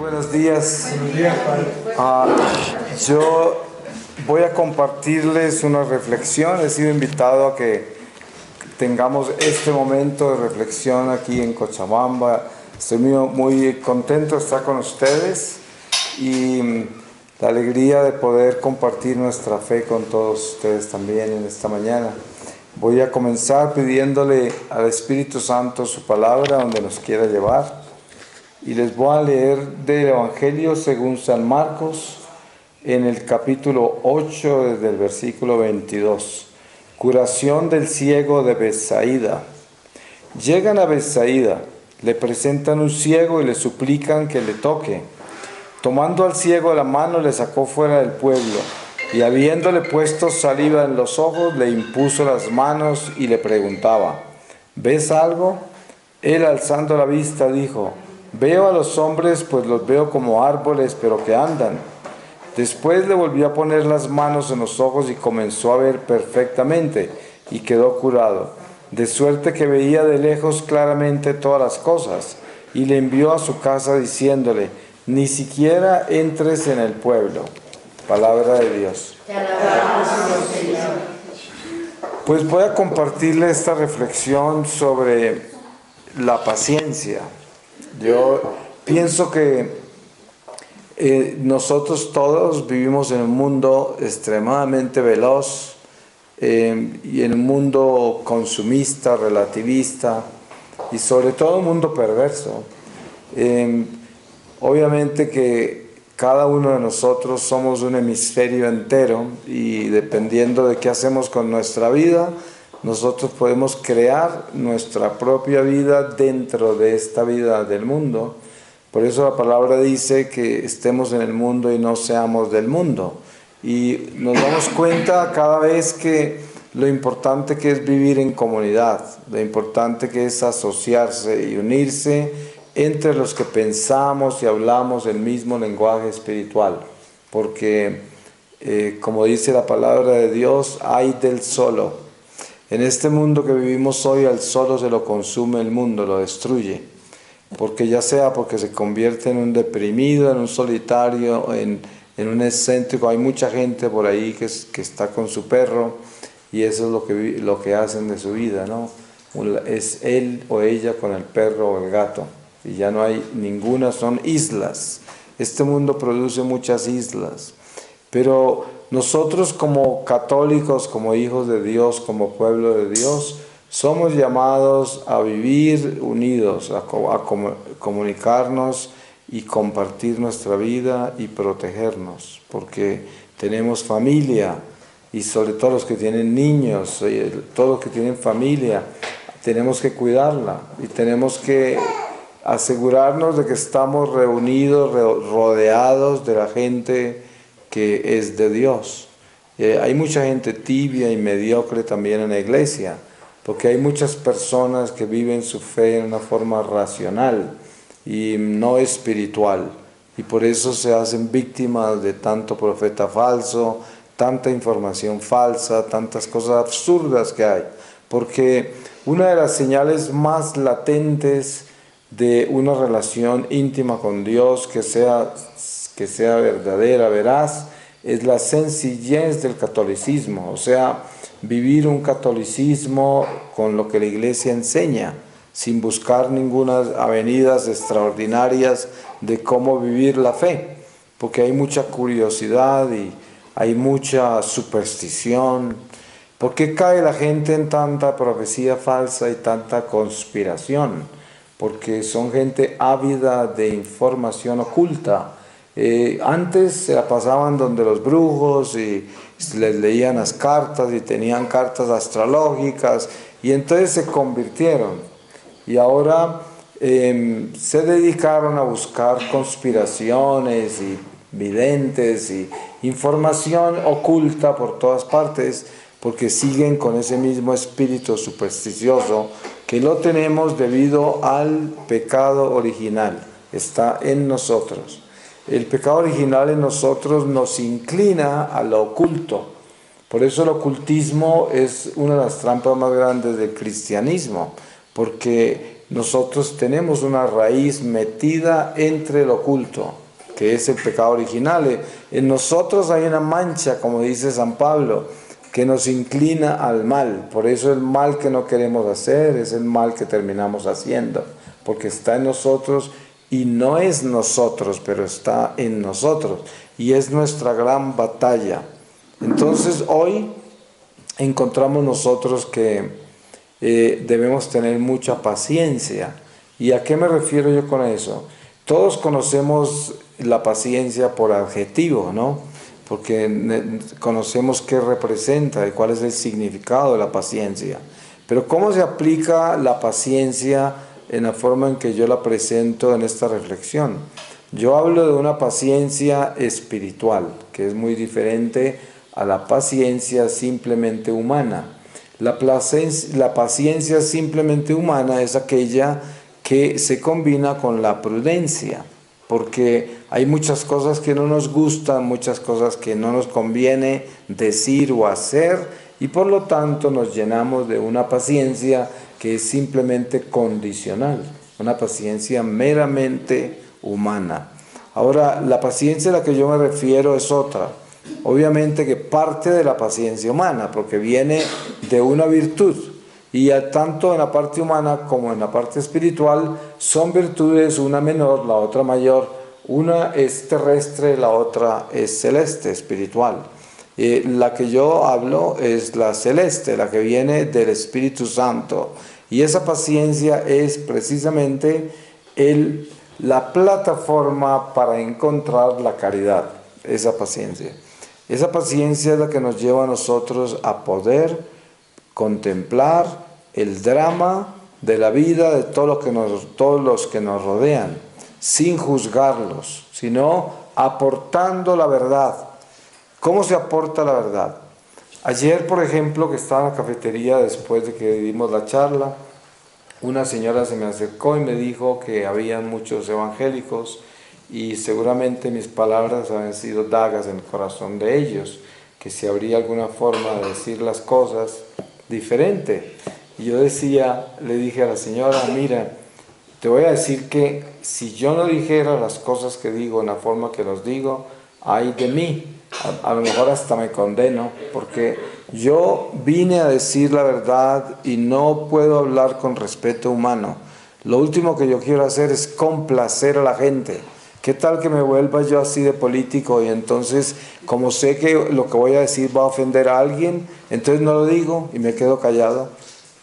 Buenos días. Buenos días, Padre. Yo voy a compartirles una reflexión. He sido invitado a que tengamos este momento de reflexión aquí en Cochabamba. Estoy muy contento de estar con ustedes y la alegría de poder compartir nuestra fe con todos ustedes también en esta mañana. Voy a comenzar pidiéndole al Espíritu Santo su palabra donde nos quiera llevar. Y les voy a leer del Evangelio según San Marcos, en el capítulo 8, desde el versículo 22. Curación del ciego de Betsaida. Llegan a Betsaida, le presentan un ciego y le suplican que le toque. Tomando al ciego de la mano, le sacó fuera del pueblo, y habiéndole puesto saliva en los ojos, le impuso las manos y le preguntaba: ¿ves algo? Él, alzando la vista, dijo: veo a los hombres, pues los veo como árboles, pero que andan. Después le volvió a poner las manos en los ojos y comenzó a ver perfectamente, y quedó curado, de suerte que veía de lejos claramente todas las cosas. Y le envió a su casa diciéndole: ni siquiera entres en el pueblo. Palabra de Dios. Te alabamos, Señor. Pues voy a compartirle esta reflexión sobre la paciencia. Yo pienso que nosotros todos vivimos en un mundo extremadamente veloz y en un mundo consumista, relativista y sobre todo un mundo perverso. Obviamente que cada uno de nosotros somos un hemisferio entero y dependiendo de qué hacemos con nuestra vida, nosotros podemos crear nuestra propia vida dentro de esta vida del mundo. Por eso la palabra dice que estemos en el mundo y no seamos del mundo. Y nos damos cuenta cada vez que lo importante que es vivir en comunidad, lo importante que es asociarse y unirse entre los que pensamos y hablamos el mismo lenguaje espiritual. Porque, como dice la palabra de Dios, ay del solo. En este mundo que vivimos hoy, al solo se lo consume el mundo, lo destruye. Porque ya sea porque se convierte en un deprimido, en un solitario, en un excéntrico. Hay mucha gente por ahí que está con su perro y eso es lo que hacen de su vida, ¿no? Es él o ella con el perro o el gato. Y ya no hay ninguna, son islas. Este mundo produce muchas islas. Pero nosotros como católicos, como hijos de Dios, como pueblo de Dios, somos llamados a vivir unidos, a comunicarnos y compartir nuestra vida y protegernos, porque tenemos familia y sobre todo los que tienen niños, todos los que tienen familia, tenemos que cuidarla y tenemos que asegurarnos de que estamos reunidos, rodeados de la gente que es de Dios. Hay mucha gente tibia y mediocre también en la iglesia, porque hay muchas personas que viven su fe en una forma racional y no espiritual, y por eso se hacen víctimas de tanto profeta falso, tanta información falsa, tantas cosas absurdas que hay, porque una de las señales más latentes de una relación íntima con Dios que sea verdadera, veraz, es la sencillez del catolicismo, o sea, vivir un catolicismo con lo que la Iglesia enseña, sin buscar ninguna avenidas extraordinarias de cómo vivir la fe, porque hay mucha curiosidad y hay mucha superstición. ¿Por qué cae la gente en tanta profecía falsa y tanta conspiración? Porque son gente ávida de información oculta. Antes se la pasaban donde los brujos y les leían las cartas y tenían cartas astrológicas y entonces se convirtieron y ahora se dedicaron a buscar conspiraciones y videntes y información oculta por todas partes, porque siguen con ese mismo espíritu supersticioso que lo tenemos debido al pecado original, está en nosotros. El pecado original en nosotros nos inclina a lo oculto. Por eso el ocultismo es una de las trampas más grandes del cristianismo, porque nosotros tenemos una raíz metida entre el oculto, que es el pecado original. En nosotros hay una mancha, como dice San Pablo, que nos inclina al mal. Por eso el mal que no queremos hacer es el mal que terminamos haciendo, porque está en nosotros y no es nosotros, pero está en nosotros. Y es nuestra gran batalla. Entonces hoy encontramos nosotros que debemos tener mucha paciencia. ¿Y a qué me refiero yo con eso? Todos conocemos la paciencia por adjetivo, ¿no? Porque conocemos qué representa y cuál es el significado de la paciencia. Pero ¿cómo se aplica la paciencia en la forma en que yo la presento en esta reflexión? Yo hablo de una paciencia espiritual, que es muy diferente a la paciencia simplemente humana. La paciencia simplemente humana es aquella que se combina con la prudencia, porque hay muchas cosas que no nos gustan, muchas cosas que no nos conviene decir o hacer, y por lo tanto nos llenamos de una paciencia que es simplemente condicional, una paciencia meramente humana. Ahora, la paciencia a la que yo me refiero es otra. Obviamente que parte de la paciencia humana, porque viene de una virtud. Y tanto en la parte humana como en la parte espiritual son virtudes, una menor, la otra mayor. Una es terrestre, la otra es celeste, espiritual. La que yo hablo es la celeste, la que viene del Espíritu Santo. Y esa paciencia es precisamente la plataforma para encontrar la caridad, esa paciencia. Esa paciencia es la que nos lleva a nosotros a poder contemplar el drama de la vida de todos los que nos rodean, sin juzgarlos, sino aportando la verdad. ¿Cómo se aporta la verdad? Ayer, por ejemplo, que estaba en la cafetería después de que dimos la charla, una señora se me acercó y me dijo que había muchos evangélicos y seguramente mis palabras habían sido dagas en el corazón de ellos, que si habría alguna forma de decir las cosas diferente. Y yo le dije a la señora, mira, te voy a decir que si yo no dijera las cosas que digo en la forma que los digo, ay de mí, a lo mejor hasta me condeno, porque yo vine a decir la verdad y no puedo hablar con respeto humano. Lo último que yo quiero hacer es complacer a la gente. ¿Qué tal que me vuelva yo así de político y entonces, como sé que lo que voy a decir va a ofender a alguien, entonces no lo digo y me quedo callado?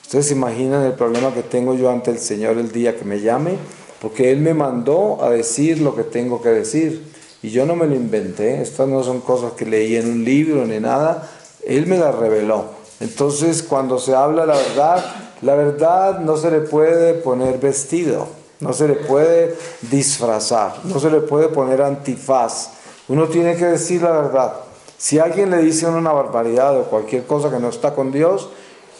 Ustedes se imaginan el problema que tengo yo ante el Señor el día que me llame, porque Él me mandó a decir lo que tengo que decir y yo no me lo inventé. Estas no son cosas que leí en un libro ni nada, Él me las reveló. Entonces, cuando se habla la verdad no se le puede poner vestido, no se le puede disfrazar, no se le puede poner antifaz. Uno tiene que decir la verdad. Si alguien le dice una barbaridad o cualquier cosa que no está con Dios,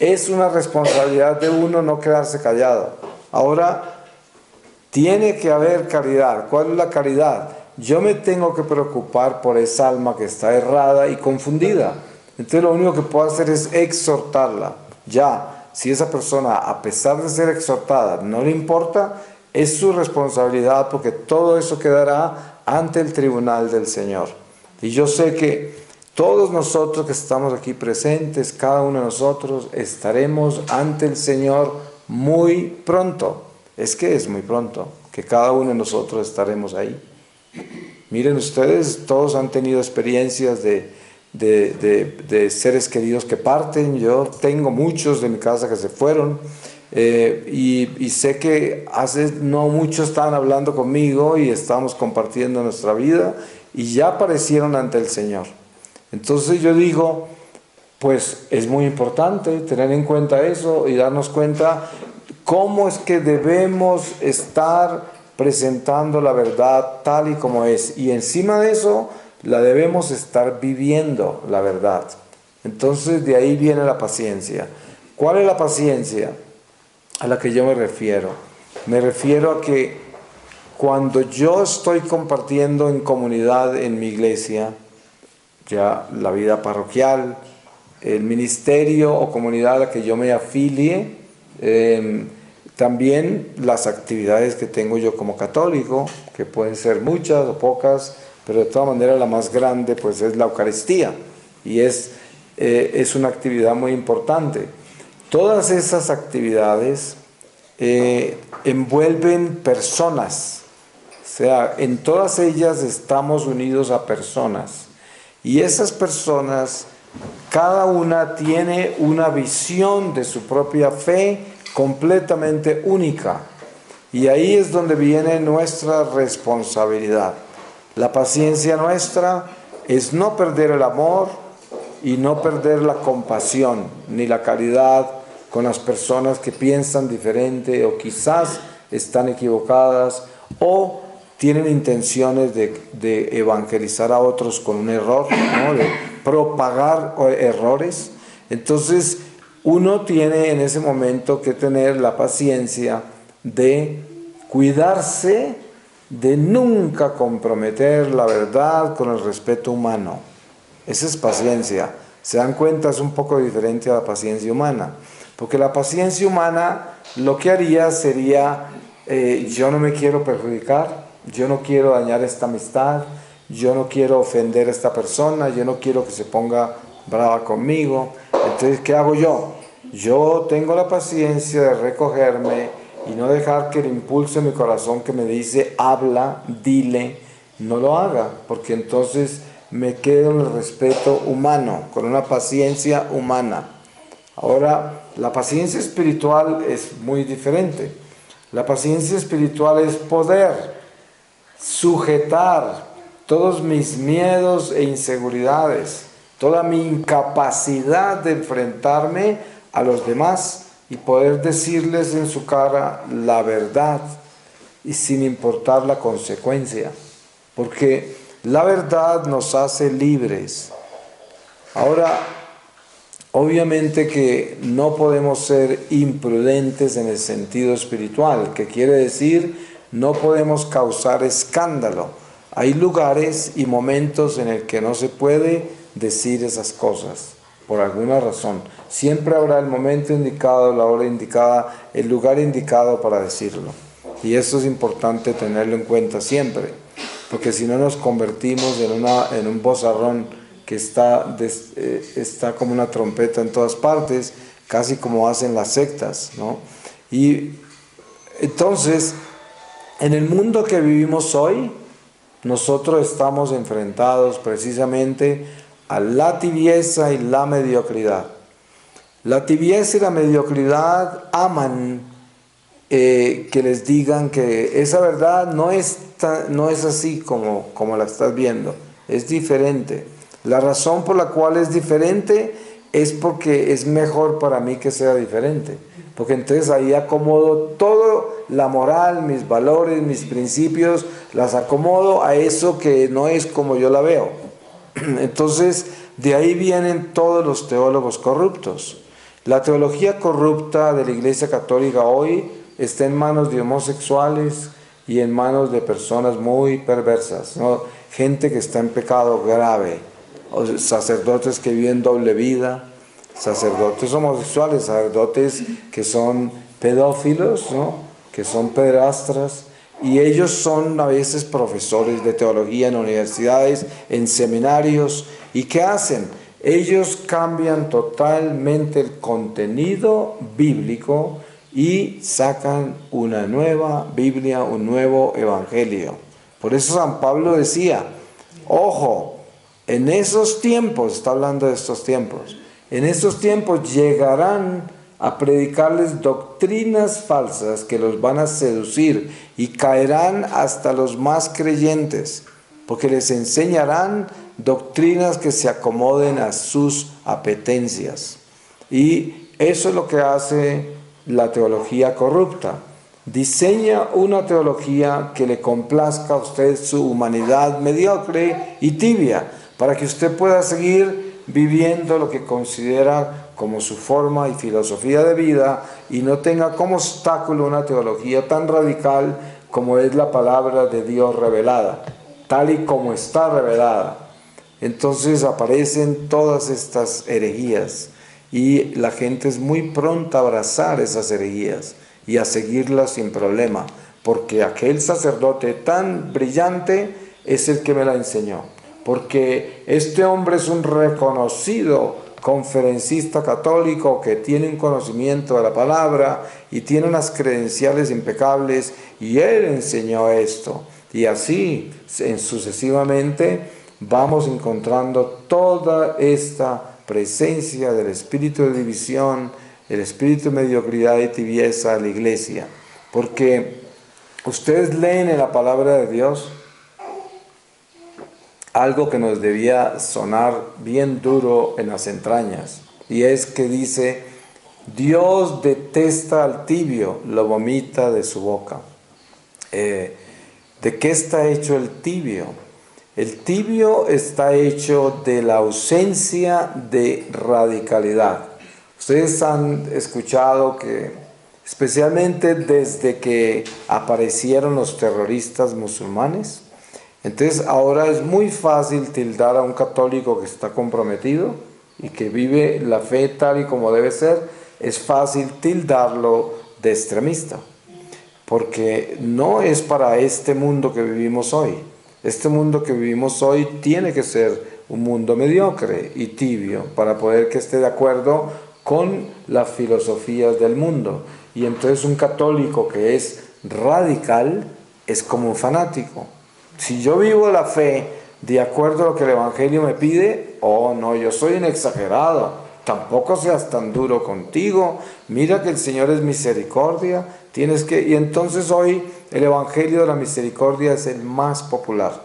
es una responsabilidad de uno no quedarse callado. Ahora, tiene que haber caridad. ¿Cuál es la caridad? Yo me tengo que preocupar por esa alma que está errada y confundida. Entonces lo único que puedo hacer es exhortarla. Ya, si esa persona, a pesar de ser exhortada, no le importa, es su responsabilidad, porque todo eso quedará ante el tribunal del Señor. Y yo sé que todos nosotros que estamos aquí presentes, cada uno de nosotros, estaremos ante el Señor muy pronto. Es que es muy pronto, que cada uno de nosotros estaremos ahí. Miren ustedes, todos han tenido experiencias de seres queridos que parten. Yo tengo muchos de mi casa que se fueron. Y sé que hace no mucho estaban hablando conmigo y estábamos compartiendo nuestra vida y ya aparecieron ante el Señor. Entonces yo digo, pues es muy importante tener en cuenta eso y darnos cuenta cómo es que debemos estar presentando la verdad tal y como es, y encima de eso la debemos estar viviendo, la verdad. Entonces de ahí viene la paciencia. ¿Cuál es la paciencia a la que yo me refiero? Me refiero a que cuando yo estoy compartiendo en comunidad en mi iglesia, ya la vida parroquial, el ministerio o comunidad a la que yo me afilie, también las actividades que tengo yo como católico, que pueden ser muchas o pocas, pero de todas maneras la más grande pues es la Eucaristía, y es una actividad muy importante. Todas esas actividades envuelven personas, o sea, en todas ellas estamos unidos a personas, y esas personas, cada una tiene una visión de su propia fe completamente única, y ahí es donde viene nuestra responsabilidad. La paciencia nuestra es no perder el amor y no perder la compasión ni la caridad con las personas que piensan diferente o quizás están equivocadas o tienen intenciones de evangelizar a otros con un error, ¿no? De propagar errores. Entonces uno tiene en ese momento que tener la paciencia de cuidarse de nunca comprometer la verdad con el respeto humano. Esa es paciencia. Se dan cuenta, es un poco diferente a la paciencia humana. Porque la paciencia humana lo que haría sería, yo no me quiero perjudicar, yo no quiero dañar esta amistad, yo no quiero ofender a esta persona, yo no quiero que se ponga brava conmigo. Entonces, ¿qué hago yo? Yo tengo la paciencia de recogerme y no dejar que el impulso de mi corazón que me dice, habla, dile, no lo haga, porque entonces me quedo en el respeto humano, con una paciencia humana. Ahora, la paciencia espiritual es muy diferente. La paciencia espiritual es poder sujetar todos mis miedos e inseguridades, toda mi incapacidad de enfrentarme a los demás y poder decirles en su cara la verdad y sin importar la consecuencia, porque la verdad nos hace libres. Ahora, obviamente que no podemos ser imprudentes en el sentido espiritual, que quiere decir no podemos causar escándalo. Hay lugares y momentos en el que no se puede decir esas cosas, por alguna razón. Siempre habrá el momento indicado, la hora indicada, el lugar indicado para decirlo. Y eso es importante tenerlo en cuenta siempre, porque si no nos convertimos en un vozarrón que está como una trompeta en todas partes, casi como hacen las sectas, ¿no? Y entonces, en el mundo que vivimos hoy, nosotros estamos enfrentados precisamente a la tibieza y la mediocridad. La tibieza y la mediocridad aman que les digan que esa verdad no es así como la estás viendo, es diferente. La razón por la cual es diferente es porque es mejor para mí que sea diferente, porque entonces ahí acomodo todo, la moral, mis valores, mis principios, las acomodo a eso que no es como yo la veo. Entonces, de ahí vienen todos los teólogos corruptos. La teología corrupta de la Iglesia Católica hoy está en manos de homosexuales y en manos de personas muy perversas, ¿no? Gente que está en pecado grave, sacerdotes que viven doble vida, sacerdotes homosexuales, sacerdotes que son pedófilos, ¿no? Que son pederastras, y ellos son a veces profesores de teología en universidades, en seminarios. ¿Y qué hacen? Ellos cambian totalmente el contenido bíblico y sacan una nueva Biblia, un nuevo evangelio. Por eso San Pablo decía, ojo, en esos tiempos, está hablando de estos tiempos, en esos tiempos llegarán a predicarles doctrinas falsas que los van a seducir y caerán hasta los más creyentes, porque les enseñarán doctrinas que se acomoden a sus apetencias. Y eso es lo que hace la teología corrupta. Diseña una teología que le complazca a usted su humanidad mediocre y tibia, para que usted pueda seguir viviendo lo que considera como su forma y filosofía de vida y no tenga como obstáculo una teología tan radical como es la palabra de Dios revelada, tal y como está revelada. Entonces aparecen todas estas herejías y la gente es muy pronta a abrazar esas herejías y a seguirla sin problema, porque aquel sacerdote tan brillante es el que me la enseñó, porque este hombre es un reconocido conferencista católico que tiene un conocimiento de la palabra y tiene unas credenciales impecables, y él enseñó esto, y así sucesivamente vamos encontrando toda esta presencia del espíritu de división, el espíritu de mediocridad y tibieza de la iglesia, porque ustedes leen en la palabra de Dios algo que nos debía sonar bien duro en las entrañas, y es que dice: Dios detesta al tibio, lo vomita de su boca. ¿De qué está hecho el tibio? El tibio está hecho de la ausencia de radicalidad. Ustedes han escuchado que, especialmente desde que aparecieron los terroristas musulmanes, entonces ahora es muy fácil tildar a un católico que está comprometido y que vive la fe tal y como debe ser, es fácil tildarlo de extremista, porque no es para este mundo que vivimos hoy. Este mundo que vivimos hoy tiene que ser un mundo mediocre y tibio para poder que esté de acuerdo con las filosofías del mundo. Y entonces un católico que es radical es como un fanático. Si yo vivo la fe de acuerdo a lo que el Evangelio me pide, oh no, yo soy un exagerado, tampoco seas tan duro contigo, mira que el Señor es misericordia, y entonces hoy el Evangelio de la misericordia es el más popular.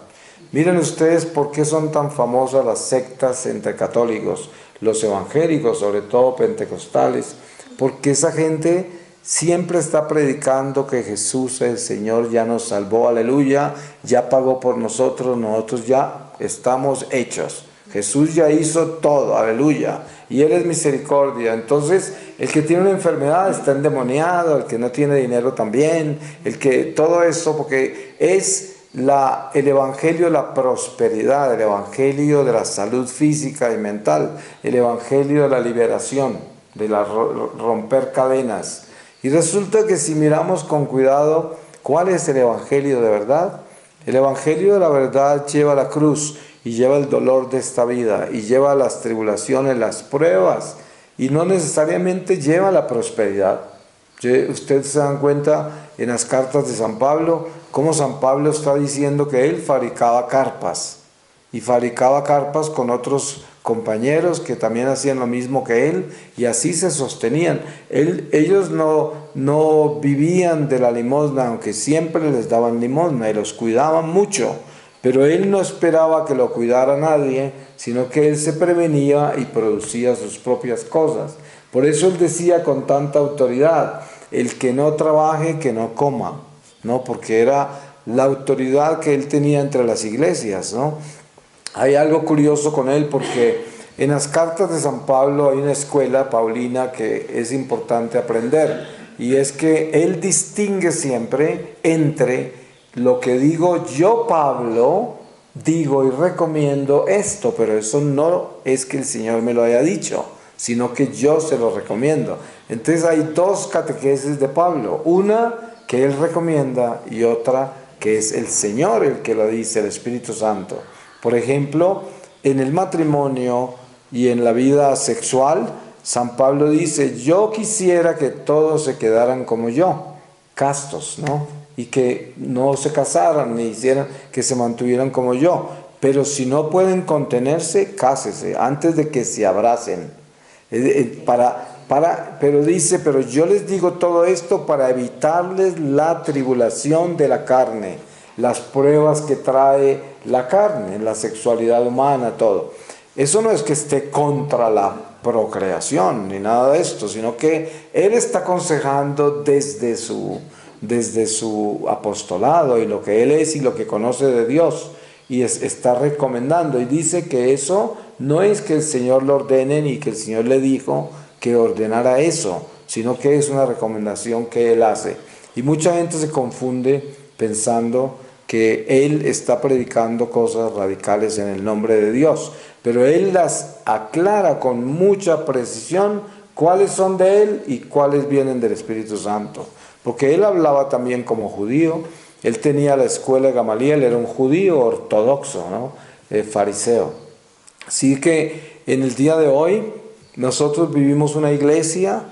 Miren ustedes por qué son tan famosas las sectas entre católicos, los evangélicos, sobre todo pentecostales, porque esa gente siempre está predicando que Jesús el Señor ya nos salvó, aleluya, ya pagó por nosotros, nosotros ya estamos hechos. Jesús ya hizo todo, aleluya, y Él es misericordia. Entonces, el que tiene una enfermedad está endemoniado, el que no tiene dinero también, el que todo eso, porque es el evangelio de la prosperidad, el evangelio de la salud física y mental, el evangelio de la liberación, de romper cadenas. Y resulta que si miramos con cuidado cuál es el evangelio de verdad, el evangelio de la verdad lleva la cruz y lleva el dolor de esta vida y lleva las tribulaciones, las pruebas, y no necesariamente lleva la prosperidad. Ustedes se dan cuenta en las cartas de San Pablo, cómo San Pablo está diciendo que él fabricaba carpas, y fabricaba carpas con otros compañeros que también hacían lo mismo que él, y así se sostenían. Ellos no vivían de la limosna, aunque siempre les daban limosna y los cuidaban mucho, pero él no esperaba que lo cuidara nadie, sino que él se prevenía y producía sus propias cosas. Por eso él decía con tanta autoridad: el que no trabaje, que no coma, ¿no? Porque era la autoridad que él tenía entre las iglesias, ¿no? Hay algo curioso con él, porque en las cartas de San Pablo hay una escuela paulina que es importante aprender, y es que él distingue siempre entre lo que digo yo, Pablo, digo y recomiendo esto, pero eso no es que el Señor me lo haya dicho, sino que yo se lo recomiendo. Entonces hay dos catequesis de Pablo, una que él recomienda y otra que es el Señor el que lo dice, el Espíritu Santo. Por ejemplo, en el matrimonio y en la vida sexual, San Pablo dice: yo quisiera que todos se quedaran como yo, castos, ¿no? Y que no se casaran ni hicieran, que se mantuvieran como yo. Pero si no pueden contenerse, cásese antes de que se abracen. Pero dice: pero yo les digo todo esto para evitarles la tribulación de la carne, las pruebas que trae la carne, la sexualidad humana, todo. Eso no es que esté contra la procreación ni nada de esto, sino que él está aconsejando desde su apostolado y lo que él es y lo que conoce de Dios, y está recomendando, y dice que eso no es que el Señor lo ordene ni que el Señor le dijo que ordenara eso, sino que es una recomendación que él hace. Y mucha gente se confunde pensando que él está predicando cosas radicales en el nombre de Dios, pero él las aclara con mucha precisión cuáles son de él y cuáles vienen del Espíritu Santo. porque él hablaba también como judío, él tenía la escuela de Gamaliel, era un judío ortodoxo, ¿no? Fariseo. Así que en el día de hoy nosotros vivimos una iglesia,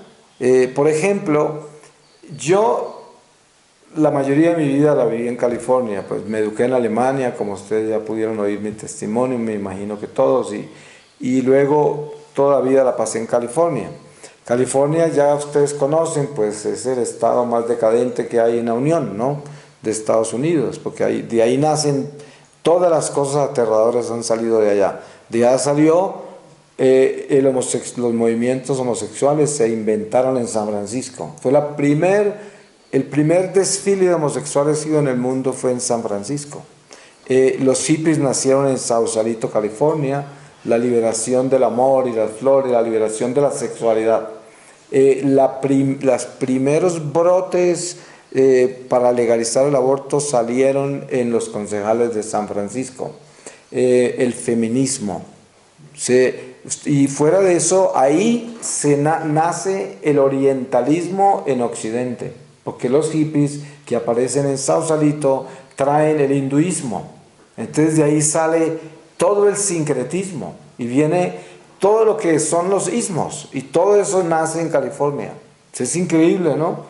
por ejemplo, yo la mayoría de mi vida la viví en California, pues me eduqué en Alemania, como ustedes ya pudieron oír mi testimonio, me imagino que todos, y luego toda la vida la pasé en California. California ya ustedes conocen, pues es el estado más decadente que hay en la Unión, ¿no? De Estados Unidos, porque de ahí nacen todas las cosas aterradoras, han salido de allá. De allá salió los movimientos homosexuales, se inventaron en San Francisco. Fue el primer desfile de homosexuales en el mundo fue en San Francisco. Los hippies nacieron en Sausalito, California, la liberación del amor y las flores, la liberación de la sexualidad. Los primeros brotes para legalizar el aborto salieron en los concejales de San Francisco. El feminismo. Y fuera de eso, ahí nace el orientalismo en Occidente, porque los hippies que aparecen en Sausalito traen el hinduismo. Entonces de ahí sale todo el sincretismo y viene todo lo que son los ismos, y todo eso nace en California. Es increíble, ¿no?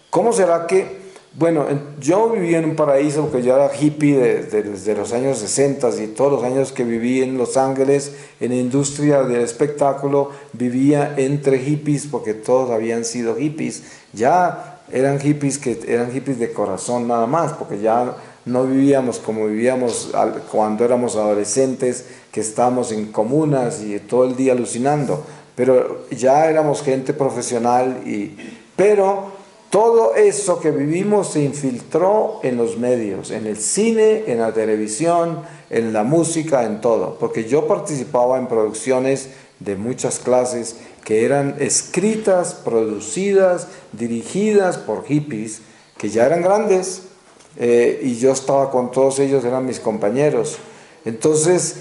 ¿Cómo será que, bueno, yo viví en un paraíso porque yo era hippie desde los años 60 y todos los años que viví en Los Ángeles, en la industria del espectáculo, vivía entre hippies porque todos habían sido hippies. Ya eran hippies que eran hippies de corazón nada más, porque ya no vivíamos como vivíamos cuando éramos adolescentes, que estábamos en comunas y todo el día alucinando, pero ya éramos gente profesional, pero todo eso que vivimos se infiltró en los medios, en el cine, en la televisión, en la música, en todo, porque yo participaba en producciones de muchas clases que eran escritas, producidas, dirigidas por hippies que ya eran grandes, y yo estaba con todos ellos, eran mis compañeros. Entonces,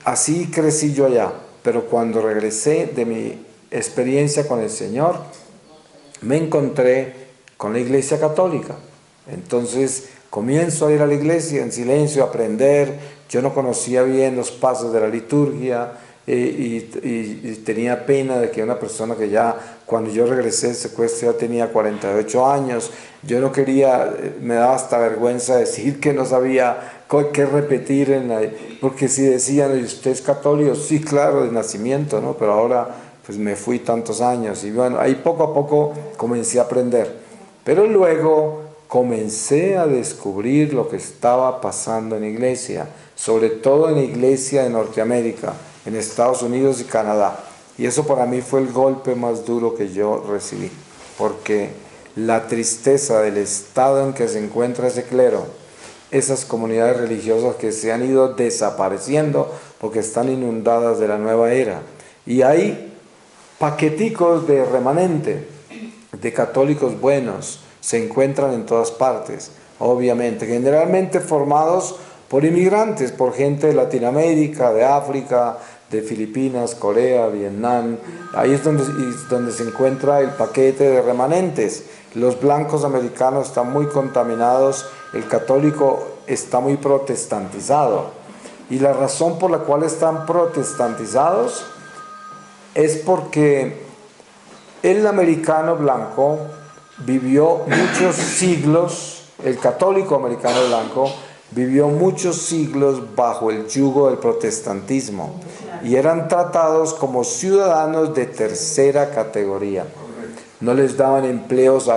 así crecí yo allá, pero cuando regresé de mi experiencia con el Señor, me encontré con la Iglesia Católica. Entonces comienzo a ir a la iglesia en silencio, a aprender. Yo no conocía bien los pasos de la liturgia, y tenía pena de que una persona que ya, cuando yo regresé del secuestro, ya tenía 48 años. Yo no quería, me daba hasta vergüenza decir que no sabía qué repetir, porque si decían, ¿y usted es católico? Sí, claro, de nacimiento, ¿no? Pero ahora pues me fui tantos años, y bueno, ahí poco a poco comencé a aprender. Pero luego comencé a descubrir lo que estaba pasando en la iglesia, sobre todo en la iglesia de Norteamérica, en Estados Unidos y Canadá. Y eso para mí fue el golpe más duro que yo recibí, porque la tristeza del estado en que se encuentra ese clero, esas comunidades religiosas que se han ido desapareciendo porque están inundadas de la nueva era. Y hay paqueticos de remanente, de católicos buenos, se encuentran en todas partes, obviamente, generalmente formados por inmigrantes, por gente de Latinoamérica, de África, de Filipinas, Corea, Vietnam. Ahí es donde se encuentra el paquete de remanentes. Los blancos americanos están muy contaminados, el católico está muy protestantizado. Y la razón por la cual están protestantizados es porque el americano blanco vivió muchos siglos, el católico americano blanco vivió muchos siglos bajo el yugo del protestantismo y eran tratados como ciudadanos de tercera categoría. No les daban empleos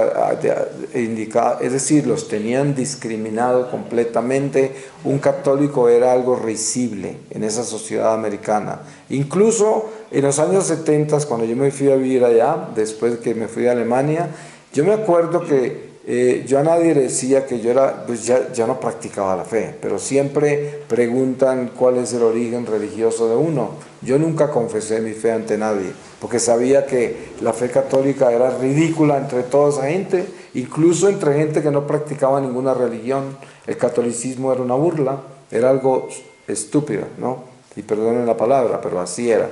indicados, es decir, los tenían discriminados completamente. Un católico era algo risible en esa sociedad americana. Incluso en los años 70, cuando yo me fui a vivir allá, después que me fui a Alemania, yo me acuerdo que yo a nadie le decía que yo era, pues ya no practicaba la fe, pero siempre preguntan cuál es el origen religioso de uno. Yo nunca confesé mi fe ante nadie, porque sabía que la fe católica era ridícula entre toda esa gente, incluso entre gente que no practicaba ninguna religión. El catolicismo era una burla, era algo estúpido, ¿no? Y perdonen la palabra, pero así era.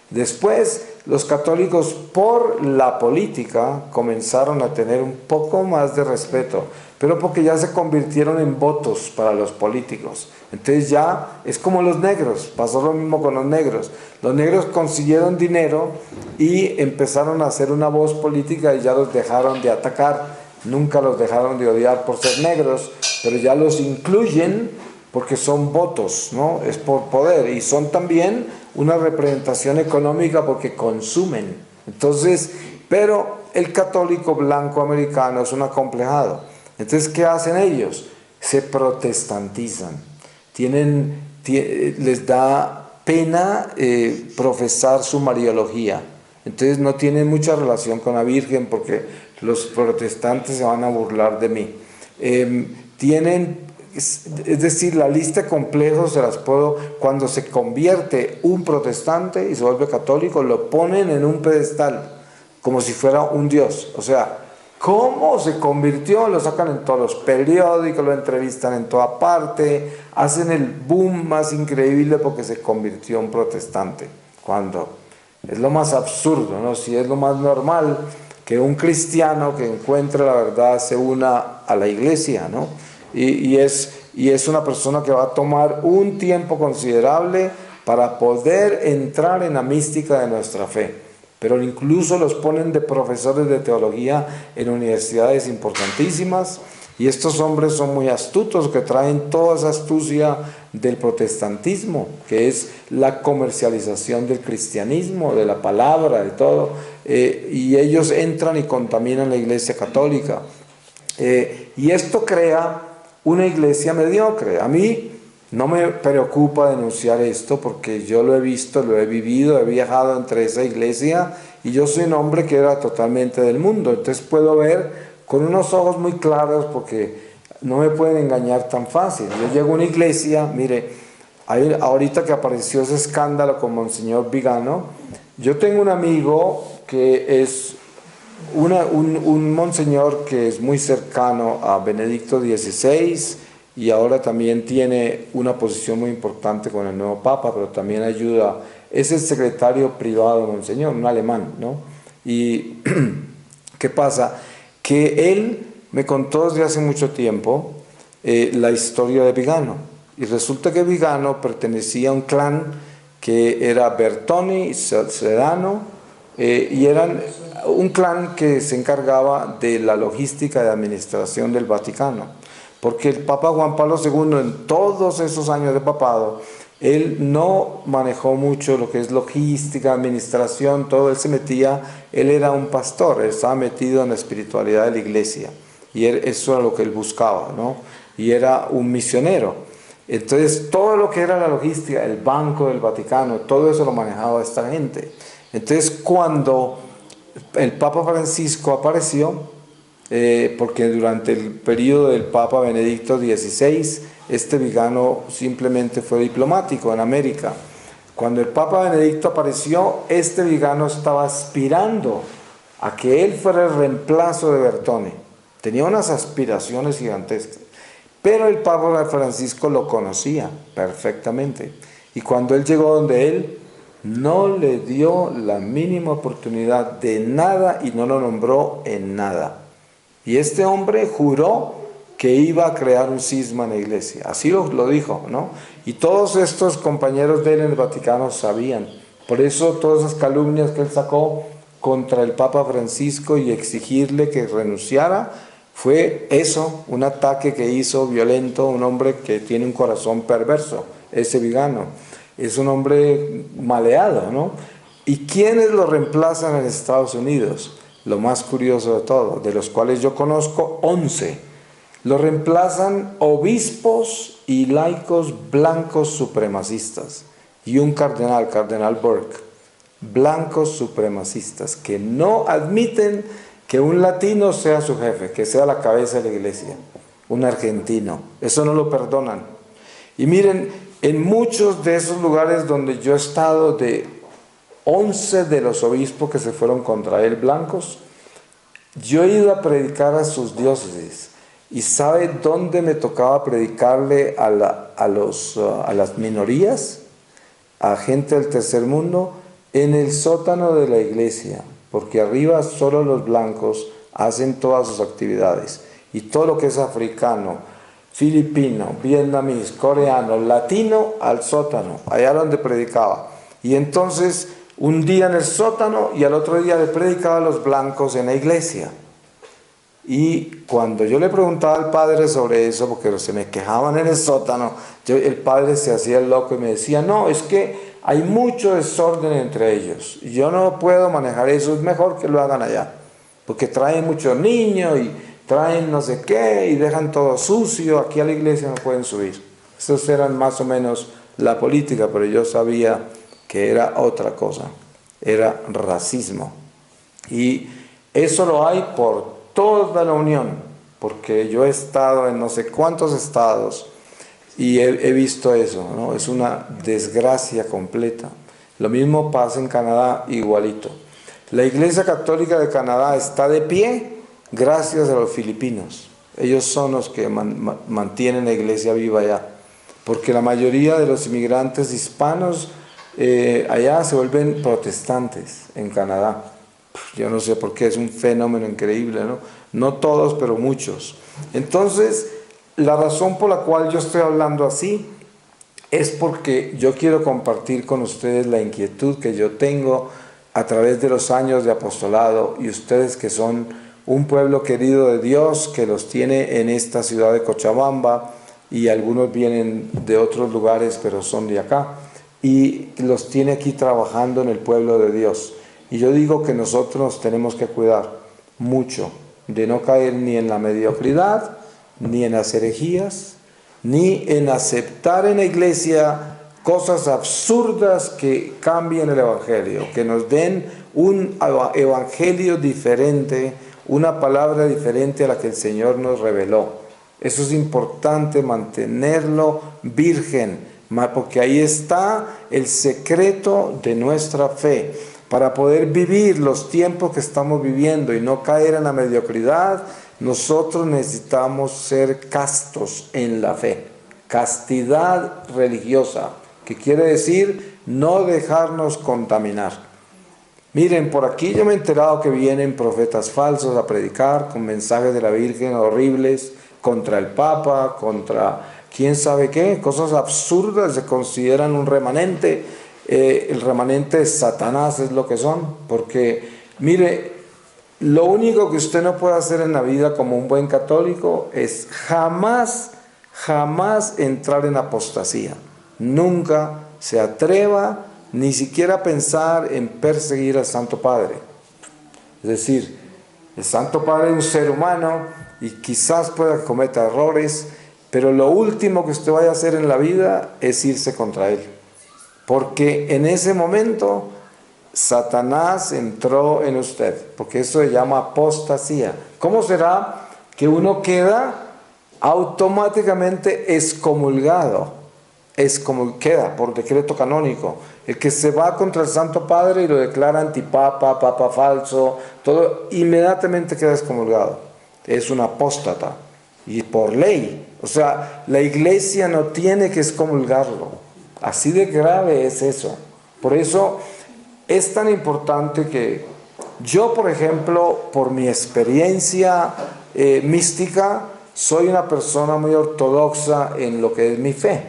Después, los católicos por la política comenzaron a tener un poco más de respeto, pero porque ya se convirtieron en votos para los políticos. Entonces ya es como los negros, pasó lo mismo con los negros. Los negros consiguieron dinero y empezaron a hacer una voz política y ya los dejaron de atacar, nunca los dejaron de odiar por ser negros, pero ya los incluyen porque son votos, ¿no? Es por poder y son también una representación económica porque consumen. Entonces, pero el católico blanco americano es un acomplejado. Entonces, ¿qué hacen ellos? Se protestantizan. Les da pena profesar su mariología. Entonces no tienen mucha relación con la Virgen porque los protestantes se van a burlar de mí. Es decir, la lista de complejos se las puedo, cuando se convierte un protestante y se vuelve católico, lo ponen en un pedestal, como si fuera un dios. O sea, ¿cómo se convirtió? Lo sacan en todos los periódicos, lo entrevistan en toda parte, hacen el boom más increíble porque se convirtió en protestante. Cuando es lo más absurdo, ¿no? Si es lo más normal que un cristiano que encuentre la verdad se una a la iglesia, ¿no? Y es una persona que va a tomar un tiempo considerable para poder entrar en la mística de nuestra fe. Pero incluso los ponen de profesores de teología en universidades importantísimas, y estos hombres son muy astutos, que traen toda esa astucia del protestantismo, que es la comercialización del cristianismo, de la palabra, de todo, y ellos entran y contaminan la iglesia católica. Y esto crea una iglesia mediocre. A mí no me preocupa denunciar esto porque yo lo he visto, lo he vivido, he viajado entre esa iglesia y yo soy un hombre que era totalmente del mundo. Entonces puedo ver con unos ojos muy claros porque no me pueden engañar tan fácil. Yo llego a una iglesia, mire, ahorita que apareció ese escándalo con Monseñor Vigano, yo tengo un amigo que es un monseñor que es muy cercano a Benedicto XVI y ahora también tiene una posición muy importante con el nuevo Papa, pero también ayuda, es el secretario privado de Monseñor, un alemán, ¿no? Y ¿qué pasa? Que él me contó desde hace mucho tiempo la historia de Vigano, y resulta que Vigano pertenecía a un clan que era Bertoni, Sedano, y eran un clan que se encargaba de la logística de administración del Vaticano, porque el Papa Juan Pablo II en todos esos años de papado, él no manejó mucho lo que es logística, administración, todo, él era un pastor, él estaba metido en la espiritualidad de la iglesia, y eso era lo que él buscaba, ¿no? Y era un misionero. Entonces todo lo que era la logística, el Banco del Vaticano, todo eso lo manejaba esta gente. Entonces cuando el Papa Francisco apareció, porque durante el periodo del Papa Benedicto XVI, este Vigano simplemente fue diplomático en América. Cuando el Papa Benedicto apareció, este Vigano estaba aspirando a que él fuera el reemplazo de Bertone. Tenía unas aspiraciones gigantescas, pero el Papa Francisco lo conocía perfectamente. Y cuando él llegó donde él, no le dio la mínima oportunidad de nada y no lo nombró en nada. Y este hombre juró que iba a crear un cisma en la iglesia. Así lo dijo, ¿no? Y todos estos compañeros de él en el Vaticano sabían. Por eso todas esas calumnias que él sacó contra el Papa Francisco y exigirle que renunciara, fue eso, un ataque que hizo violento, un hombre que tiene un corazón perverso, ese Vigano. Es un hombre maleado, ¿no? ¿Y quiénes lo reemplazan en Estados Unidos? Lo más curioso de todo, de los cuales yo conozco 11. Lo reemplazan obispos y laicos blancos supremacistas. Y un cardenal, Cardenal Burke, blancos supremacistas, que no admiten que un latino sea su jefe, que sea la cabeza de la iglesia. Un argentino. Eso no lo perdonan. Y miren, en muchos de esos lugares donde yo he estado, de 11 de los obispos que se fueron contra él blancos, yo he ido a predicar a sus diócesis. ¿Y sabe dónde me tocaba predicarle a las minorías? A gente del tercer mundo, en el sótano de la iglesia, porque arriba solo los blancos hacen todas sus actividades. Y todo lo que es africano, filipino, vietnamís, coreano, latino, al sótano, allá donde predicaba. Y entonces, un día en el sótano y al otro día le predicaba a los blancos en la iglesia. Y cuando yo le preguntaba al padre sobre eso, porque se me quejaban en el sótano, el padre se hacía el loco y me decía, no, es que hay mucho desorden entre ellos. Yo no puedo manejar eso, es mejor que lo hagan allá. Porque traen muchos niños y traen no sé qué y dejan todo sucio, aquí a la iglesia no pueden subir. Esos eran más o menos la política, pero yo sabía que era otra cosa, era racismo. Y eso lo hay por toda la Unión, porque yo he estado en no sé cuántos estados y he visto eso, ¿no? Es una desgracia completa. Lo mismo pasa en Canadá, igualito. La Iglesia Católica de Canadá está de pie gracias a los filipinos. Ellos son los que mantienen la iglesia viva allá, porque la mayoría de los inmigrantes hispanos allá se vuelven protestantes en Canadá. Yo no sé por qué, es un fenómeno increíble, ¿no? No todos, pero muchos. Entonces, la razón por la cual yo estoy hablando así es porque yo quiero compartir con ustedes la inquietud que yo tengo a través de los años de apostolado, y ustedes que son un pueblo querido de Dios, que los tiene en esta ciudad de Cochabamba, y algunos vienen de otros lugares, pero son de acá, y los tiene aquí trabajando en el pueblo de Dios. Y yo digo que nosotros nos tenemos que cuidar mucho de no caer ni en la mediocridad, ni en las herejías, ni en aceptar en la iglesia cosas absurdas que cambien el evangelio, que nos den un evangelio diferente, una palabra diferente a la que el Señor nos reveló. Eso es importante, mantenerlo virgen, porque ahí está el secreto de nuestra fe. Para poder vivir los tiempos que estamos viviendo y no caer en la mediocridad, nosotros necesitamos ser castos en la fe. Castidad religiosa, que quiere decir no dejarnos contaminar. Miren, por aquí yo me he enterado que vienen profetas falsos a predicar con mensajes de la Virgen horribles contra el Papa, contra quién sabe qué, cosas absurdas, se consideran un remanente. El remanente de Satanás es lo que son, porque mire, lo único que usted no puede hacer en la vida como un buen católico es jamás entrar en apostasía. Nunca se atreva ni siquiera pensar en perseguir al Santo Padre. Es decir, el Santo Padre es un ser humano y quizás pueda cometer errores, pero lo último que usted vaya a hacer en la vida es irse contra él. Porque en ese momento Satanás entró en usted, porque eso se llama apostasía. ¿Cómo será que uno queda automáticamente excomulgado? Queda por decreto canónico. El que se va contra el Santo Padre y lo declara antipapa, papa falso, todo, inmediatamente queda excomulgado. Es un apóstata. Y por ley. O sea, la iglesia no tiene que excomulgarlo. Así de grave es eso. Por eso es tan importante que yo, por ejemplo, por mi experiencia mística, soy una persona muy ortodoxa en lo que es mi fe.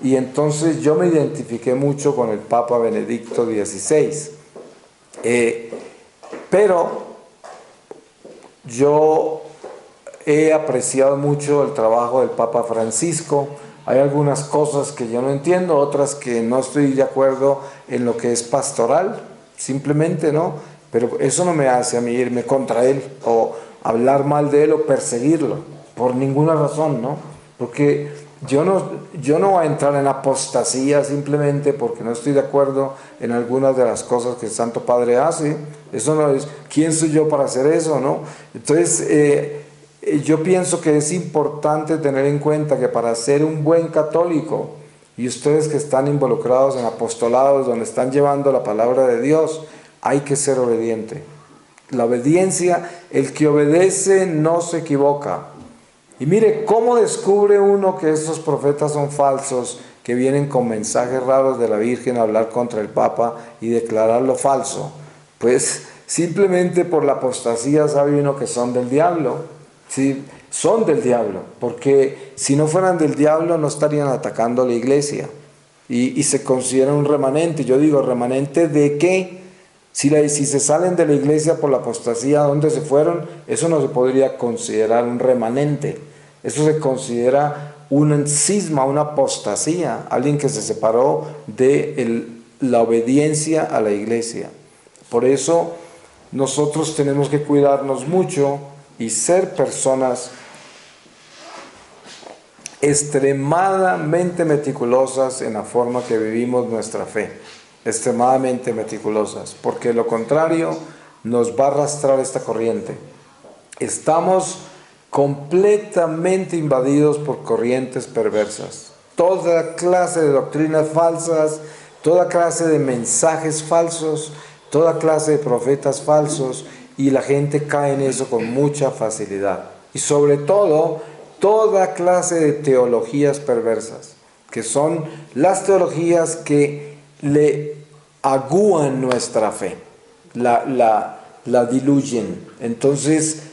Y entonces yo me identifiqué mucho con el Papa Benedicto XVI. Pero yo he apreciado mucho el trabajo del Papa Francisco. Hay algunas cosas que yo no entiendo, otras que no estoy de acuerdo en lo que es pastoral, simplemente, ¿no? Pero eso no me hace a mí irme contra él, o hablar mal de él, o perseguirlo, por ninguna razón, ¿no? Porque yo no voy a entrar en apostasía simplemente porque no estoy de acuerdo en algunas de las cosas que el Santo Padre hace. Eso no es, ¿quién soy yo para hacer eso, no? Entonces, yo pienso que es importante tener en cuenta que para ser un buen católico, y ustedes que están involucrados en apostolados donde están llevando la palabra de Dios, hay que ser obediente. La obediencia, el que obedece no se equivoca. Y mire, ¿cómo descubre uno que esos profetas son falsos que vienen con mensajes raros de la Virgen a hablar contra el Papa y declararlo falso. Pues simplemente por la apostasía sabe uno que son del diablo. Sí, son del diablo, porque si no fueran del diablo no estarían atacando a la iglesia. Y se considera un remanente. Yo digo, ¿remanente de qué? Si se salen de la iglesia por la apostasía, ¿a dónde se fueron? Eso no se podría considerar un remanente. Eso se considera un cisma, una apostasía, alguien que se separó de la obediencia a la iglesia. Por eso nosotros tenemos que cuidarnos mucho y ser personas extremadamente meticulosas en la forma que vivimos nuestra fe, extremadamente meticulosas, porque lo contrario nos va a arrastrar esta corriente. Estamos completamente invadidos por corrientes perversas, toda clase de doctrinas falsas, toda clase de mensajes falsos, toda clase de profetas falsos, y la gente cae en eso con mucha facilidad. Y sobre todo, toda clase de teologías perversas, que son las teologías que le agúan nuestra fe, la diluyen. Entonces,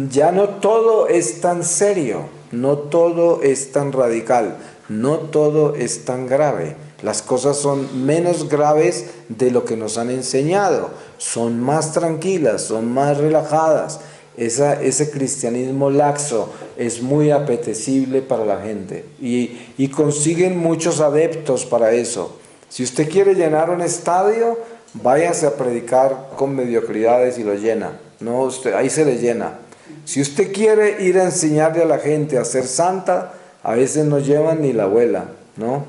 ya no todo es tan serio, no todo es tan radical, no todo es tan grave. Las cosas son menos graves de lo que nos han enseñado, son más tranquilas, son más relajadas. Ese cristianismo laxo es muy apetecible para la gente y consiguen muchos adeptos para eso. Si usted quiere llenar un estadio, váyase a predicar con mediocridades y lo llena. No, ahí se le llena. Si usted quiere ir a enseñarle a la gente a ser santa, a veces no llevan ni la abuela, ¿no?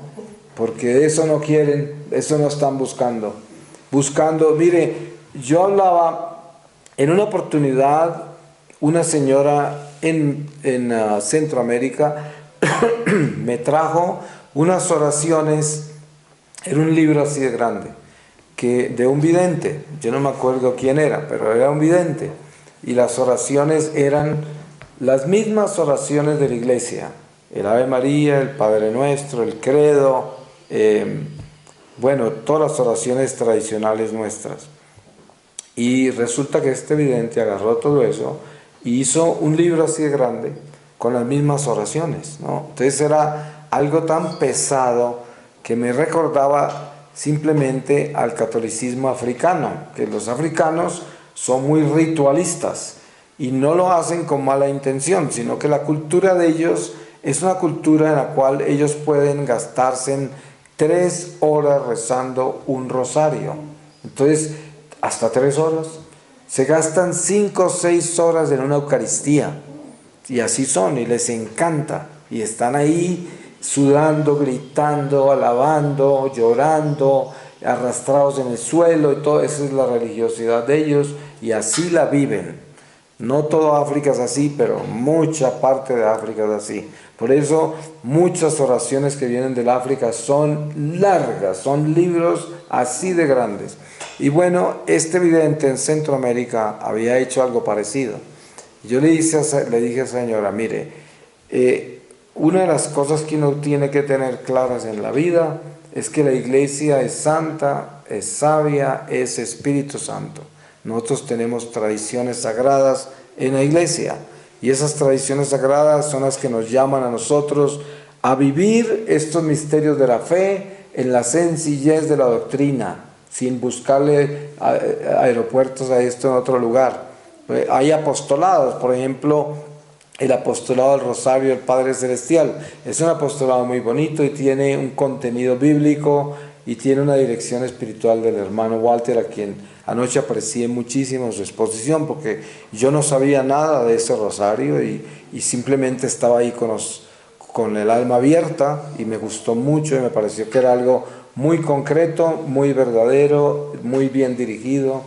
Porque eso no quieren, eso no están buscando. Mire, yo hablaba en una oportunidad, una señora en Centroamérica me trajo unas oraciones en un libro así de grande, de un vidente. Yo no me acuerdo quién era, pero era un vidente. Y las oraciones eran las mismas oraciones de la iglesia. El Ave María, el Padre Nuestro, el Credo, todas las oraciones tradicionales nuestras. Y resulta que este vidente agarró todo eso y hizo un libro así de grande con las mismas oraciones, ¿no? Entonces era algo tan pesado que me recordaba simplemente al catolicismo africano, que los africanos son muy ritualistas y no lo hacen con mala intención, sino que la cultura de ellos es una cultura en la cual ellos pueden gastarse en 3 horas rezando un rosario. Entonces, hasta 3 horas. Se gastan 5 o 6 horas en una Eucaristía. Y así son, y les encanta. Y están ahí sudando, gritando, alabando, llorando, arrastrados en el suelo, y todo. Esa es la religiosidad de ellos, y así la viven. No toda África es así, pero mucha parte de África es así. Por eso muchas oraciones que vienen del África son largas, son libros así de grandes. Y bueno, este vidente en Centroamérica había hecho algo parecido. Yo le dije a esa señora, mire, una de las cosas que uno tiene que tener claras en la vida es que la iglesia es santa, es sabia, es Espíritu Santo. Nosotros tenemos tradiciones sagradas en la iglesia y esas tradiciones sagradas son las que nos llaman a nosotros a vivir estos misterios de la fe en la sencillez de la doctrina, sin buscarle aeropuertos a esto en otro lugar. Hay apostolados, por ejemplo, el apostolado del Rosario del Padre Celestial. Es un apostolado muy bonito y tiene un contenido bíblico y tiene una dirección espiritual del hermano Walter, a quien anoche aprecié muchísimo su exposición, porque yo no sabía nada de ese rosario y simplemente estaba ahí con el alma abierta y me gustó mucho y me pareció que era algo muy concreto, muy verdadero, muy bien dirigido.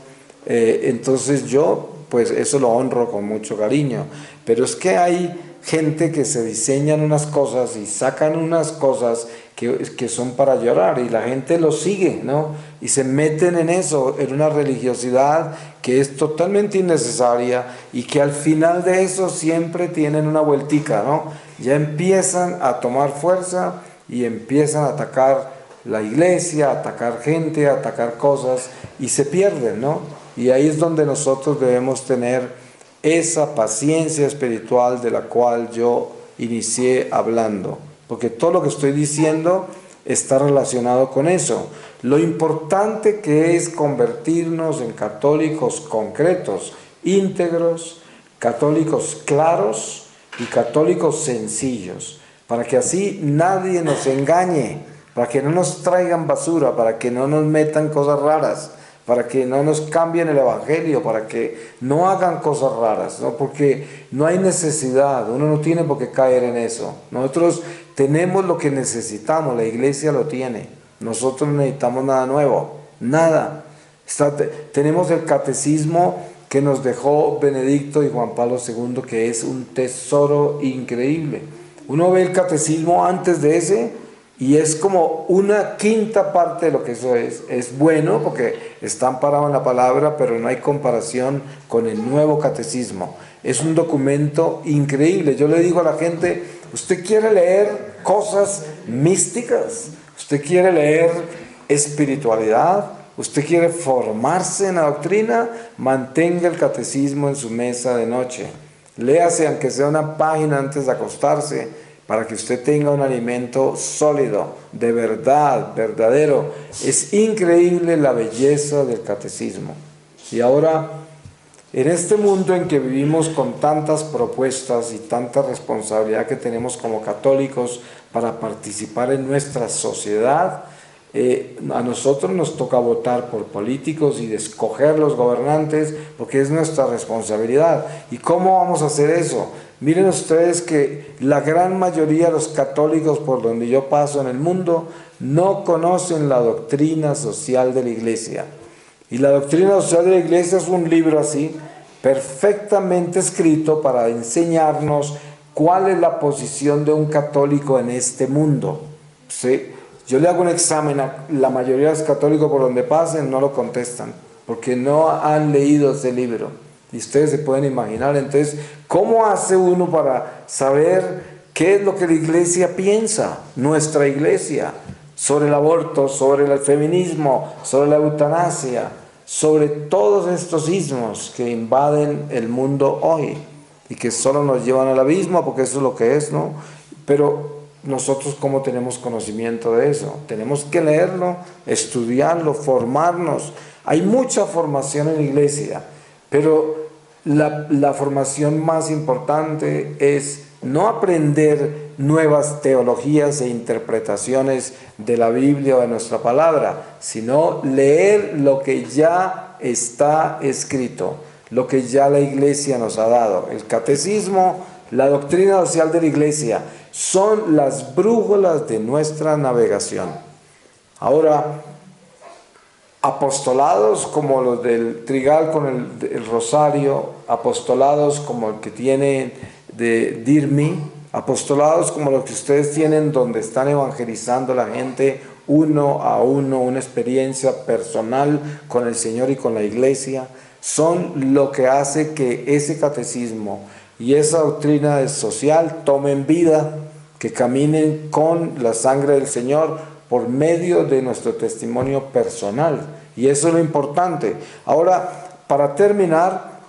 Entonces yo, pues eso lo honro con mucho cariño. Pero es que hay gente que se diseñan unas cosas y sacan unas cosas que son para llorar y la gente lo sigue, ¿no? Y se meten en eso, en una religiosidad que es totalmente innecesaria y que al final de eso siempre tienen una vueltica, ¿no? Ya empiezan a tomar fuerza y empiezan a atacar la iglesia, a atacar gente, a atacar cosas y se pierden, ¿no? Y ahí es donde nosotros debemos tener esa paciencia espiritual de la cual yo inicié hablando, porque todo lo que estoy diciendo está relacionado con eso. Lo importante que es convertirnos en católicos concretos, íntegros, católicos claros y católicos sencillos, para que así nadie nos engañe, para que no nos traigan basura, para que no nos metan cosas raras, para que no nos cambien el evangelio, para que no hagan cosas raras, ¿no? Porque no hay necesidad, uno no tiene por qué caer en eso. Nosotros tenemos lo que necesitamos, la iglesia lo tiene. Nosotros no necesitamos nada nuevo, nada. Tenemos el catecismo que nos dejó Benedicto y Juan Pablo II, que es un tesoro increíble. Uno ve el catecismo antes de ese y es como una quinta parte de lo que eso es. Es bueno porque está amparado en la palabra, pero no hay comparación con el nuevo catecismo. Es un documento increíble. Yo le digo a la gente, ¿usted quiere leer cosas místicas? ¿Usted quiere leer espiritualidad? ¿Usted quiere formarse en la doctrina? Mantenga el catecismo en su mesa de noche. Léase aunque sea una página antes de acostarse, para que usted tenga un alimento sólido, de verdad, verdadero. Es increíble la belleza del catecismo. Y ahora, en este mundo en que vivimos con tantas propuestas y tanta responsabilidad que tenemos como católicos para participar en nuestra sociedad, a nosotros nos toca votar por políticos y escoger los gobernantes porque es nuestra responsabilidad. ¿Y cómo vamos a hacer eso? Miren ustedes que la gran mayoría de los católicos por donde yo paso en el mundo no conocen la doctrina social de la iglesia. Y la doctrina social de la iglesia es un libro así, perfectamente escrito para enseñarnos cuál es la posición de un católico en este mundo. ¿Sí? Yo le hago un examen a la mayoría de los católicos por donde pasen, no lo contestan, porque no han leído ese libro. Y ustedes se pueden imaginar, entonces, ¿cómo hace uno para saber qué es lo que la iglesia piensa, nuestra iglesia, sobre el aborto, sobre el feminismo, sobre la eutanasia, sobre todos estos ismos que invaden el mundo hoy y que solo nos llevan al abismo, porque eso es lo que es, ¿no? Pero nosotros, ¿cómo tenemos conocimiento de eso? Tenemos que leerlo, estudiarlo, formarnos. Hay mucha formación en la iglesia, pero la formación más importante es no aprender nuevas teologías e interpretaciones de la Biblia o de nuestra palabra, sino leer lo que ya está escrito, lo que ya la iglesia nos ha dado. El catecismo, la doctrina social de la iglesia, son las brújulas de nuestra navegación. Ahora, apostolados como los del Trigal con el rosario, apostolados como el que tiene de Dirmi, apostolados como los que ustedes tienen donde están evangelizando a la gente uno a uno, una experiencia personal con el Señor y con la iglesia, son lo que hace que ese catecismo y esa doctrina social tomen vida, que caminen con la sangre del Señor por medio de nuestro testimonio personal. Y eso es lo importante. Ahora, para terminar,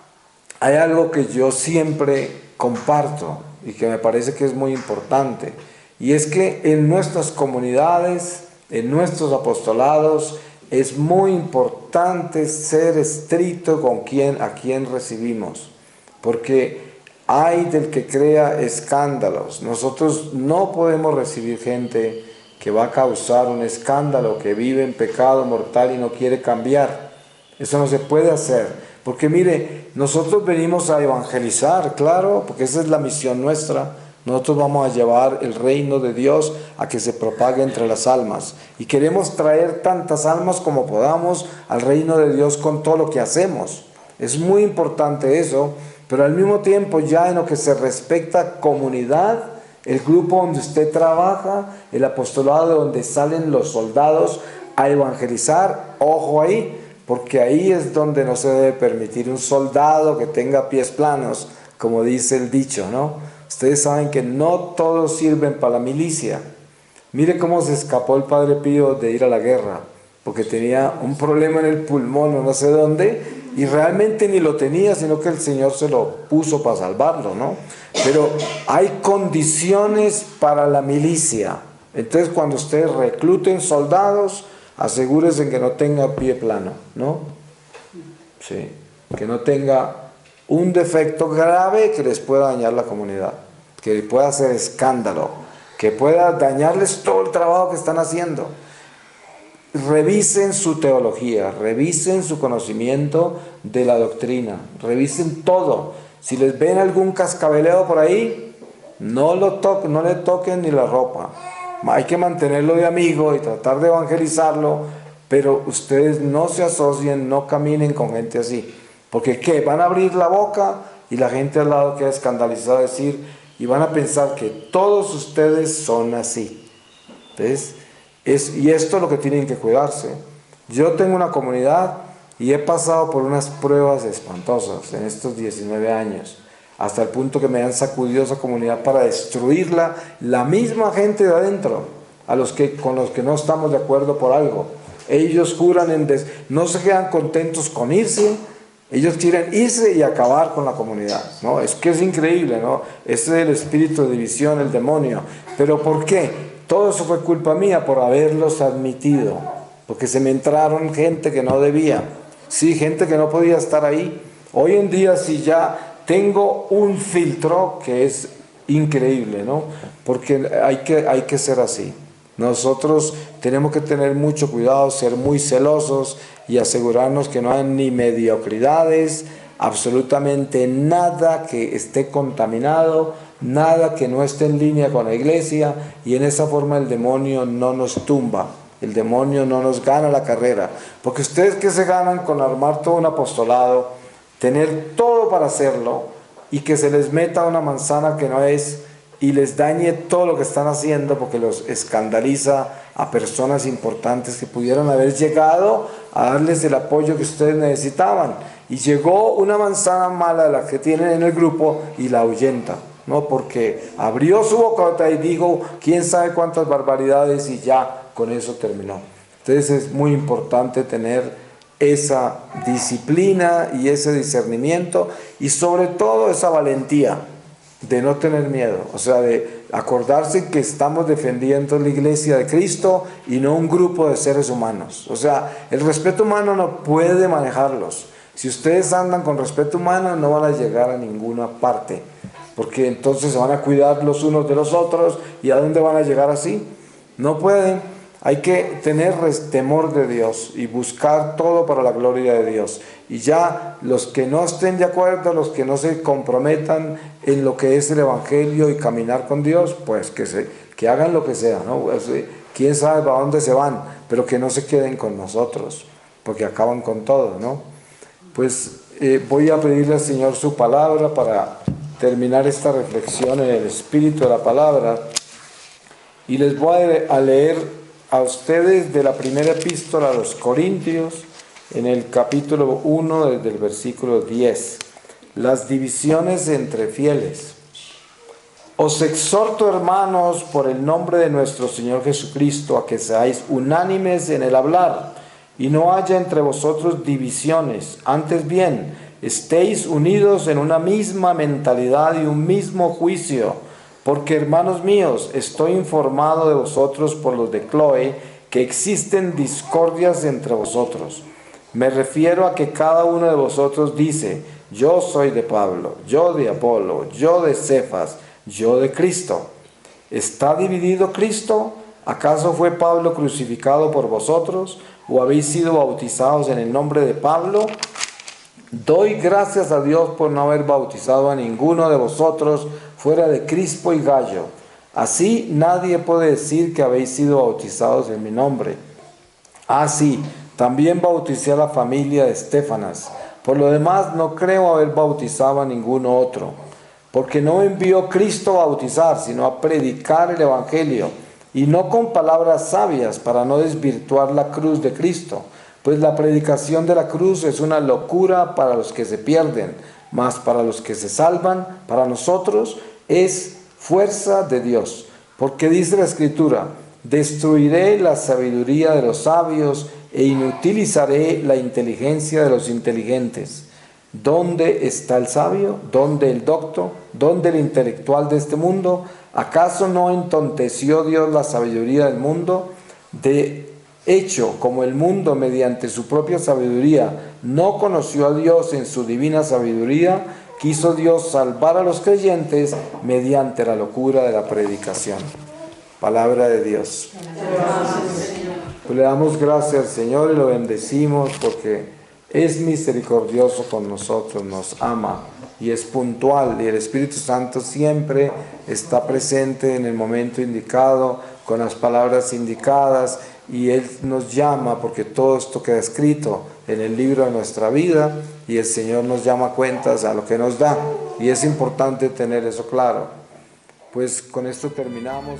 hay algo que yo siempre comparto y que me parece que es muy importante. Y es que en nuestras comunidades, en nuestros apostolados, es muy importante ser estricto con a quien recibimos. Porque hay del que crea escándalos. Nosotros no podemos recibir gente que va a causar un escándalo, que vive en pecado mortal y no quiere cambiar. Eso no se puede hacer. Porque mire, nosotros venimos a evangelizar, claro, porque esa es la misión nuestra. Nosotros vamos a llevar el reino de Dios a que se propague entre las almas. Y queremos traer tantas almas como podamos al reino de Dios con todo lo que hacemos. Es muy importante eso. Pero al mismo tiempo, ya en lo que se respecta a comunidad, el grupo donde usted trabaja, el apostolado donde salen los soldados a evangelizar, ojo ahí, porque ahí es donde no se debe permitir un soldado que tenga pies planos, como dice el dicho, ¿no? Ustedes saben que no todos sirven para la milicia. Mire cómo se escapó el Padre Pío de ir a la guerra, porque tenía un problema en el pulmón o no sé dónde, y realmente ni lo tenía, sino que el Señor se lo puso para salvarlo, ¿no? Pero hay condiciones para la milicia. Entonces, cuando ustedes recluten soldados, asegúrense que no tenga pie plano, ¿no? Sí, que no tenga un defecto grave que les pueda dañar la comunidad, que pueda hacer escándalo, que pueda dañarles todo el trabajo que están haciendo. Revisen su teología, revisen su conocimiento de la doctrina, revisen todo. Si les ven algún cascabeleo por ahí, no le toquen ni la ropa. Hay que mantenerlo de amigo y tratar de evangelizarlo, pero ustedes no se asocien, no caminen con gente así. Porque ¿qué? Van a abrir la boca y la gente al lado queda escandalizada, decir, y van a pensar que todos ustedes son así. ¿Ves? Y esto es lo que tienen que cuidarse. Yo tengo una comunidad y he pasado por unas pruebas espantosas en estos 19 años, hasta el punto que me han sacudido esa comunidad para destruirla, la misma gente de adentro, con los que no estamos de acuerdo por algo. Ellos juran no se quedan contentos con irse, ellos quieren irse y acabar con la comunidad, ¿no? Es que es increíble, ¿no? Ese es el espíritu de división, el demonio. ¿Pero por qué? Todo eso fue culpa mía por haberlos admitido, porque se me entraron gente que no debía, sí, gente que no podía estar ahí. Hoy en día sí ya tengo un filtro que es increíble, ¿no? Porque hay que ser así. Nosotros tenemos que tener mucho cuidado, ser muy celosos y asegurarnos que no hay ni mediocridades, absolutamente nada que esté contaminado, nada que no esté en línea con la iglesia, y en esa forma el demonio no nos tumba, el demonio no nos gana la carrera. Porque ustedes, ¿qué se ganan con armar todo un apostolado, tener todo para hacerlo y que se les meta una manzana que no es y les dañe todo lo que están haciendo, porque los escandaliza a personas importantes que pudieran haber llegado a darles el apoyo que ustedes necesitaban? Y llegó una manzana mala de la que tienen en el grupo y la ahuyenta, ¿no? Porque abrió su bocota y dijo quién sabe cuántas barbaridades y ya con eso terminó. Entonces es muy importante tener esa disciplina y ese discernimiento, y sobre todo esa valentía de no tener miedo, o sea, de acordarse que estamos defendiendo la iglesia de Cristo y no un grupo de seres humanos. O sea, el respeto humano no puede manejarlos. Si ustedes andan con respeto humano, no van a llegar a ninguna parte, porque entonces se van a cuidar los unos de los otros, ¿y a dónde van a llegar así? No pueden. Hay que tener temor de Dios y buscar todo para la gloria de Dios. Y ya los que no estén de acuerdo, los que no se comprometan en lo que es el Evangelio y caminar con Dios, pues que hagan lo que sea, ¿no? Pues, quién sabe para dónde se van, pero que no se queden con nosotros, porque acaban con todo, ¿no? Pues voy a pedirle al Señor su palabra para terminar esta reflexión en el espíritu de la palabra, y les voy a leer a ustedes de la primera epístola a los Corintios, en el capítulo 1, desde el versículo 10. Las divisiones entre fieles. Os exhorto, hermanos, por el nombre de nuestro Señor Jesucristo, a que seáis unánimes en el hablar, y no haya entre vosotros divisiones. Antes bien, estéis unidos en una misma mentalidad y un mismo juicio. Porque, hermanos míos, estoy informado de vosotros por los de Chloe, que existen discordias entre vosotros. Me refiero a que cada uno de vosotros dice, yo soy de Pablo, yo de Apolo, yo de Cefas, yo de Cristo. ¿Está dividido Cristo? ¿Acaso fue Pablo crucificado por vosotros? ¿O habéis sido bautizados en el nombre de Pablo? Doy gracias a Dios por no haber bautizado a ninguno de vosotros fuera de Crispo y Gayo. Así nadie puede decir que habéis sido bautizados en mi nombre. Sí, también bauticé a la familia de Estéfanas. Por lo demás, no creo haber bautizado a ninguno otro, porque no envió Cristo a bautizar, sino a predicar el Evangelio, y no con palabras sabias para no desvirtuar la cruz de Cristo. Pues la predicación de la cruz es una locura para los que se pierden, mas para los que se salvan, para nosotros, es fuerza de Dios. Porque dice la Escritura, Destruiré la sabiduría de los sabios e inutilizaré la inteligencia de los inteligentes. ¿Dónde está el sabio? ¿Dónde el docto? ¿Dónde el intelectual de este mundo? ¿Acaso no entonteció Dios la sabiduría del mundo? De hecho, como el mundo mediante su propia sabiduría no conoció a Dios en su divina sabiduría, quiso Dios salvar a los creyentes mediante la locura de la predicación. Palabra de Dios. Pues le damos gracias al Señor y lo bendecimos porque es misericordioso con nosotros, nos ama y es puntual, y el Espíritu Santo siempre está presente en el momento indicado, con las palabras indicadas, y Él nos llama porque todo esto queda escrito en el libro de nuestra vida y el Señor nos llama a cuentas a lo que nos da, y es importante tener eso claro. Pues con esto terminamos.